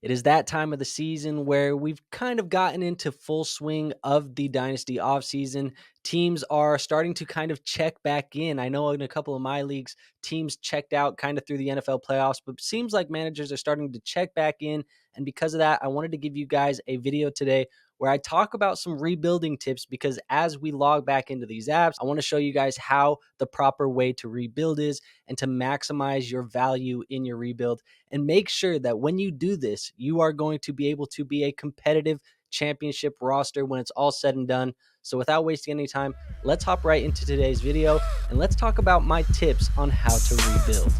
It is that time of the season where we've kind of gotten into full swing of the Dynasty offseason. Teams are starting to kind of check back in. I know in a couple of my leagues, teams checked out kind of through the NFL playoffs, but seems like managers are starting to check back in. And because of that, I wanted to give you guys a video today where I talk about some rebuilding tips because as we log back into these apps, I want to show you guys how the proper way to rebuild is and to maximize your value in your rebuild. And make sure that when you do this, you are going to be able to be a competitive championship roster when it's all said and done. So without wasting any time, let's hop right into today's video and let's talk about my tips on how to rebuild.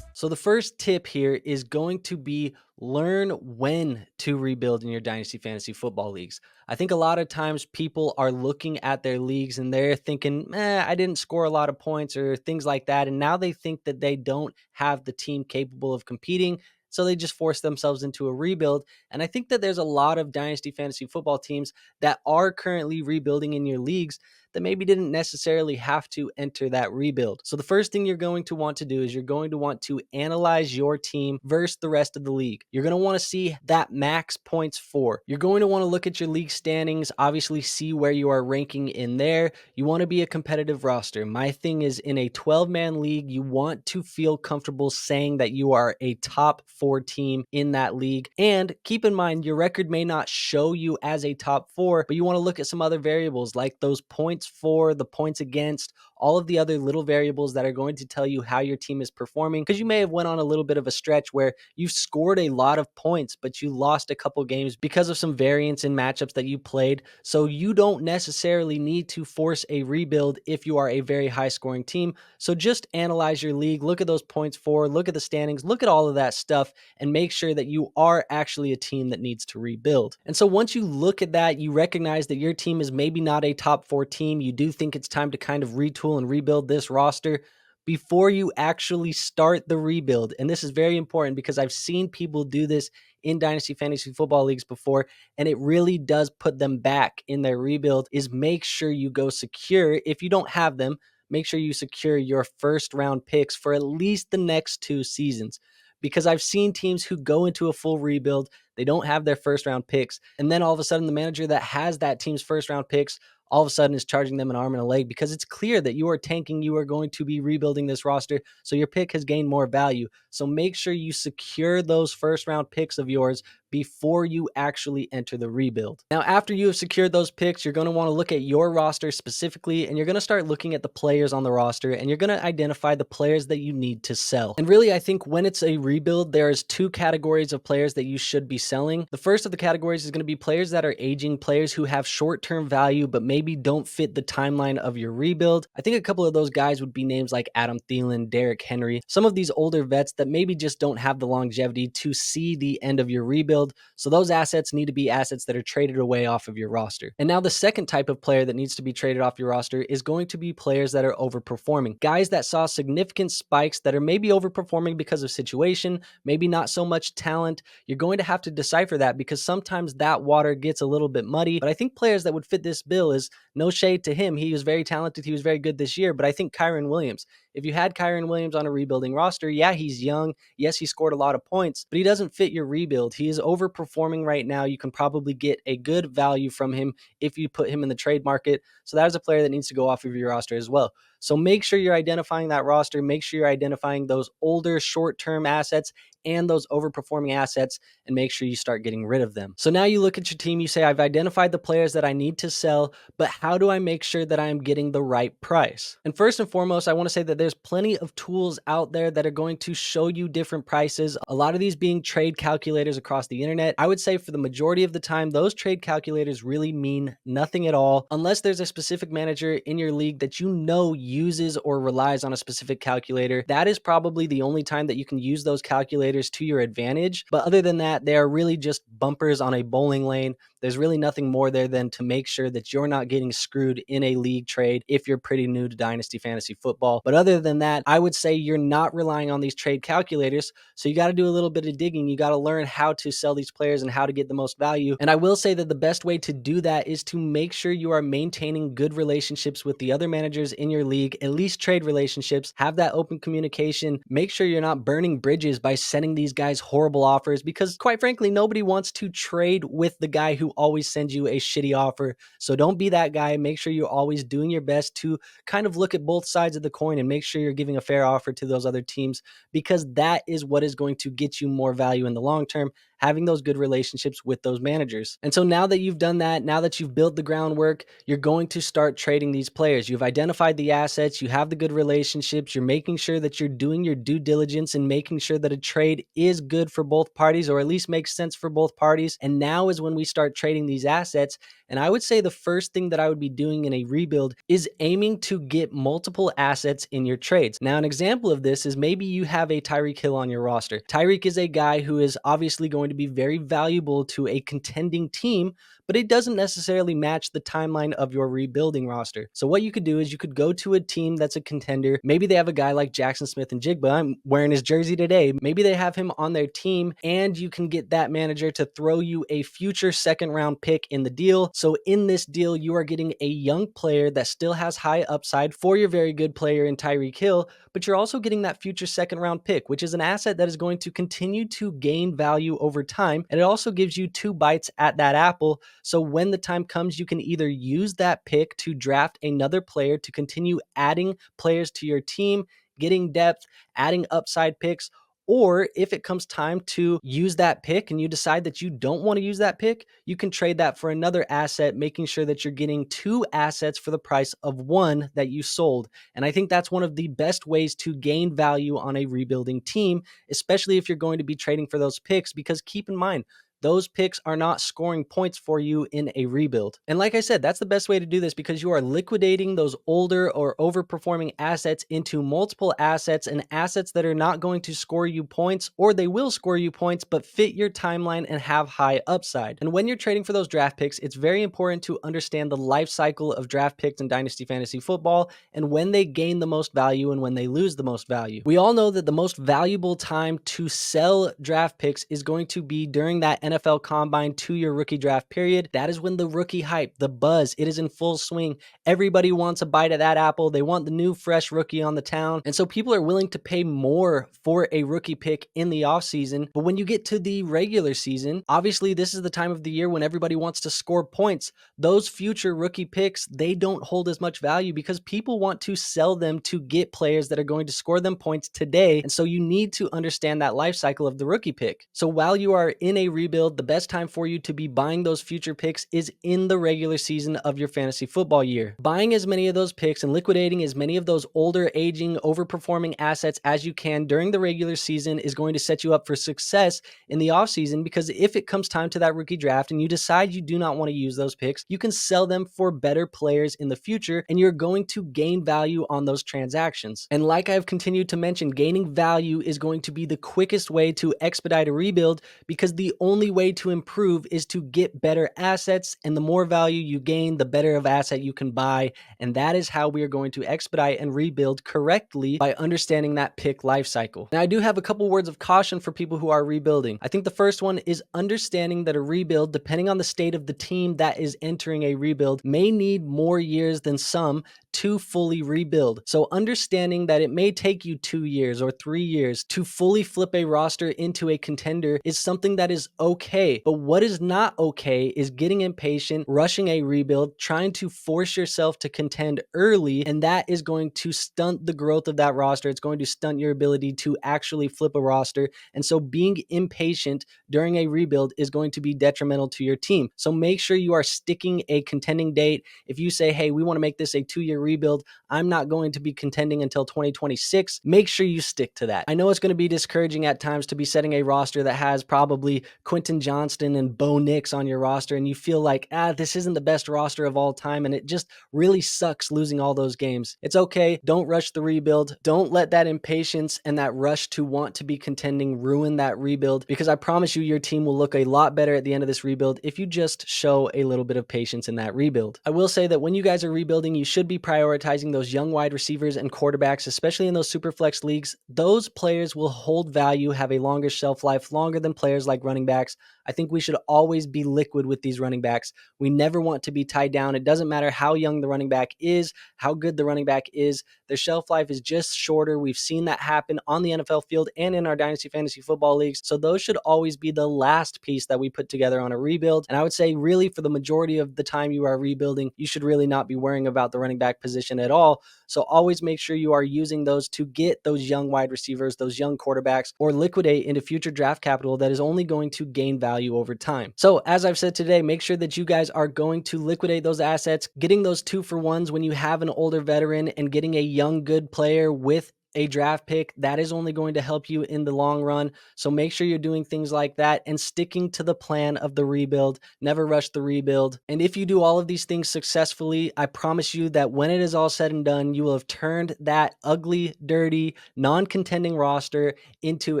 So the first tip here is going to be learn when to rebuild in your Dynasty Fantasy Football leagues. I think a lot of times people are looking at their leagues and they're thinking, I didn't score a lot of points or things like that. And now they think that they don't have the team capable of competing. So they just force themselves into a rebuild. And I think that there's a lot of Dynasty Fantasy Football teams that are currently rebuilding in your leagues that maybe didn't necessarily have to enter that rebuild. So the first thing you're going to want to do is you're going to want to analyze your team versus the rest of the league. You're going to want to see that max points for. You're going to want to look at your league standings, obviously see where you are ranking in there. You want to be a competitive roster. My thing is in a 12-man league, you want to feel comfortable saying that you are a top 4 team in that league. And keep in mind, your record may not show you as a top 4, but you want to look at some other variables like those points for, the points against, all of the other little variables that are going to tell you how your team is performing, because you may have went on a little bit of a stretch where you've scored a lot of points, but you lost a couple games because of some variance in matchups that you played. So you don't necessarily need to force a rebuild if you are a very high scoring team. So just analyze your league, look at those points for, look at the standings, look at all of that stuff, and make sure that you are actually a team that needs to rebuild. And so once you look at that, you recognize that your team is maybe not a top 4 team. You do think it's time to kind of retool and rebuild this roster before you actually start the rebuild. And this is very important because I've seen people do this in Dynasty Fantasy Football leagues before, and it really does put them back in their rebuild. Is make sure you go secure. If you don't have them, make sure you secure your first round picks for at least the next 2 seasons. Because I've seen teams who go into a full rebuild, they don't have their first round picks, and then all of a sudden the manager that has that team's first round picks all of a sudden is charging them an arm and a leg because it's clear that you are tanking, you are going to be rebuilding this roster, so your pick has gained more value. So make sure you secure those first round picks of yours before you actually enter the rebuild. Now, after you have secured those picks, you're going to want to look at your roster specifically, and you're going to start looking at the players on the roster, and you're going to identify the players that you need to sell. And really, I think when it's a rebuild, there's 2 categories of players that you should be selling. The first of the categories is going to be players that are aging, players who have short-term value, but maybe don't fit the timeline of your rebuild. I think a couple of those guys would be names like Adam Thielen, Derrick Henry, some of these older vets that maybe just don't have the longevity to see the end of your rebuild. So those assets need to be assets that are traded away off of your roster. And now the second type of player that needs to be traded off your roster is going to be players that are overperforming. Guys that saw significant spikes that are maybe overperforming because of situation, maybe not so much talent. You're going to have to decipher that because sometimes that water gets a little bit muddy. But I think players that would fit this bill is no shade to him. He was very talented. He was very good this year. But I think Kyren Williams, if you had Kyren Williams on a rebuilding roster, yeah, he's young. Yes, he scored a lot of points, but he doesn't fit your rebuild. He is overperforming right now. You can probably get a good value from him if you put him in the trade market. So that is a player that needs to go off of your roster as well. So make sure you're identifying that roster. Make sure you're identifying those older short-term assets and those overperforming assets, and make sure you start getting rid of them. So now you look at your team, you say, I've identified the players that I need to sell, but how do I make sure that I am getting the right price? And first and foremost, I want to say that there's plenty of tools out there that are going to show you different prices. A lot of these being trade calculators across the internet. I would say for the majority of the time, those trade calculators really mean nothing at all, unless there's a specific manager in your league that you know uses or relies on a specific calculator. That is probably the only time that you can use those calculators to your advantage. But other than that, they are really just bumpers on a bowling lane. There's really nothing more there than to make sure that you're not getting screwed in a league trade if you're pretty new to Dynasty Fantasy Football. But other than that, I would say you're not relying on these trade calculators. So you got to do a little bit of digging. You got to learn how to sell these players and how to get the most value. And I will say that the best way to do that is to make sure you are maintaining good relationships with the other managers in your league league, at least trade relationships, have that open communication, make sure you're not burning bridges by sending these guys horrible offers, because quite frankly, nobody wants to trade with the guy who always sends you a shitty offer. So don't be that guy. Make sure you're always doing your best to kind of look at both sides of the coin and make sure you're giving a fair offer to those other teams, because that is what is going to get you more value in the long term, having those good relationships with those managers. And so now that you've done that, now that you've built the groundwork, you're going to start trading these players. You've identified the assets, you have the good relationships, you're making sure that you're doing your due diligence and making sure that a trade is good for both parties, or at least makes sense for both parties. And now is when we start trading these assets. And I would say the first thing that I would be doing in a rebuild is aiming to get multiple assets in your trades. Now, an example of this is maybe you have a Tyreek Hill on your roster. Tyreek is a guy who is obviously going to be very valuable to a contending team, but it doesn't necessarily match the timeline of your rebuilding roster. So what you could do is you could go to a team that's a contender. Maybe they have a guy like Jackson Smith and Jigba. I'm wearing his jersey today. Maybe they have him on their team, and you can get that manager to throw you a future second round pick in the deal. So in this deal, you are getting a young player that still has high upside for your very good player in Tyreek Hill, but you're also getting that future second round pick, which is an asset that is going to continue to gain value over time. And it also gives you two bites at that apple. So when the time comes, you can either use that pick to draft another player to continue adding players to your team, getting depth, adding upside picks. Or if it comes time to use that pick and you decide that you don't want to use that pick, you can trade that for another asset, making sure that you're getting two assets for the price of one that you sold. And I think that's one of the best ways to gain value on a rebuilding team, especially if you're going to be trading for those picks, because keep in mind, those picks are not scoring points for you in a rebuild. And like I said, that's the best way to do this, because you are liquidating those older or overperforming assets into multiple assets, and assets that are not going to score you points, or they will score you points, but fit your timeline and have high upside. And when you're trading for those draft picks, it's very important to understand the life cycle of draft picks in Dynasty Fantasy Football, and when they gain the most value and when they lose the most value. We all know that the most valuable time to sell draft picks is going to be during that NFL Combine to your rookie draft period. That is when the rookie hype, the buzz, it is in full swing. Everybody wants a bite of that apple. They want the new fresh rookie on the town. And so people are willing to pay more for a rookie pick in the offseason. But when you get to the regular season, obviously this is the time of the year when everybody wants to score points. Those future rookie picks, they don't hold as much value because people want to sell them to get players that are going to score them points today. And so you need to understand that life cycle of the rookie pick. So while you are in a rebuild, the best time for you to be buying those future picks is in the regular season of your fantasy football year. Buying as many of those picks and liquidating as many of those older, aging, overperforming assets as you can during the regular season is going to set you up for success in the offseason, because if it comes time to that rookie draft and you decide you do not want to use those picks, you can sell them for better players in the future, and you're going to gain value on those transactions. And like I've continued to mention, gaining value is going to be the quickest way to expedite a rebuild, because the only way to improve is to get better assets, and the more value you gain, the better of asset you can buy. And that is how we are going to expedite and rebuild correctly, by understanding that pick life cycle. Now, I do have a couple words of caution for people who are rebuilding. I think the first one is understanding that a rebuild, depending on the state of the team that is entering a rebuild, may need more years than some to fully rebuild. So understanding that it may take you 2 years or 3 years to fully flip a roster into a contender is something that is okay. But what is not okay is getting impatient, rushing a rebuild, trying to force yourself to contend early, and that is going to stunt the growth of that roster. It's going to stunt your ability to actually flip a roster. And so being impatient during a rebuild is going to be detrimental to your team. So make sure you are sticking a contending date. If you say, hey, we want to make this a 2-year rebuild, I'm not going to be contending until 2026, make sure you stick to that. I know it's going to be discouraging at times to be setting a roster that has probably Quentin Johnston and Bo Nix on your roster, and you feel like, this isn't the best roster of all time, and it just really sucks losing all those games. It's okay. Don't rush the rebuild. Don't let that impatience and that rush to want to be contending ruin that rebuild, because I promise you, your team will look a lot better at the end of this rebuild if you just show a little bit of patience in that rebuild. I will say that when you guys are rebuilding, you should be prioritizing those young wide receivers and quarterbacks, especially in those super flex leagues. Those players will hold value, have a longer shelf life, longer than players like running backs. I think we should always be liquid with these running backs. We never want to be tied down. It doesn't matter how young the running back is, how good the running back is. Their shelf life is just shorter. We've seen that happen on the NFL field and in our Dynasty Fantasy Football leagues. So those should always be the last piece that we put together on a rebuild. And I would say really for the majority of the time you are rebuilding, you should really not be worrying about the running back position at all. So always make sure you are using those to get those young wide receivers, those young quarterbacks, or liquidate into future draft capital that is only going to gain value over time. So as I've said today, make sure that you guys are going to liquidate those assets, getting those 2-for-1s when you have an older veteran and getting a young good player with a draft pick. That is only going to help you in the long run. So make sure you're doing things like that and sticking to the plan of the rebuild. Never rush the rebuild. And if you do all of these things successfully, I promise you that when it is all said and done, you will have turned that ugly, dirty, non-contending roster into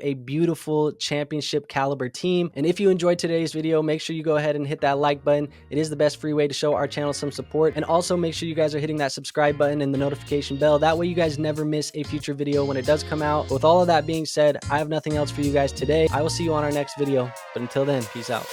a beautiful championship caliber team. And if you enjoyed today's video, make sure you go ahead and hit that like button. It is the best free way to show our channel some support. And also make sure you guys are hitting that subscribe button and the notification bell. That way you guys never miss a future video when it does come out. But with all of that being said, I have nothing else for you guys today. I will see you on our next video. But until then, peace out.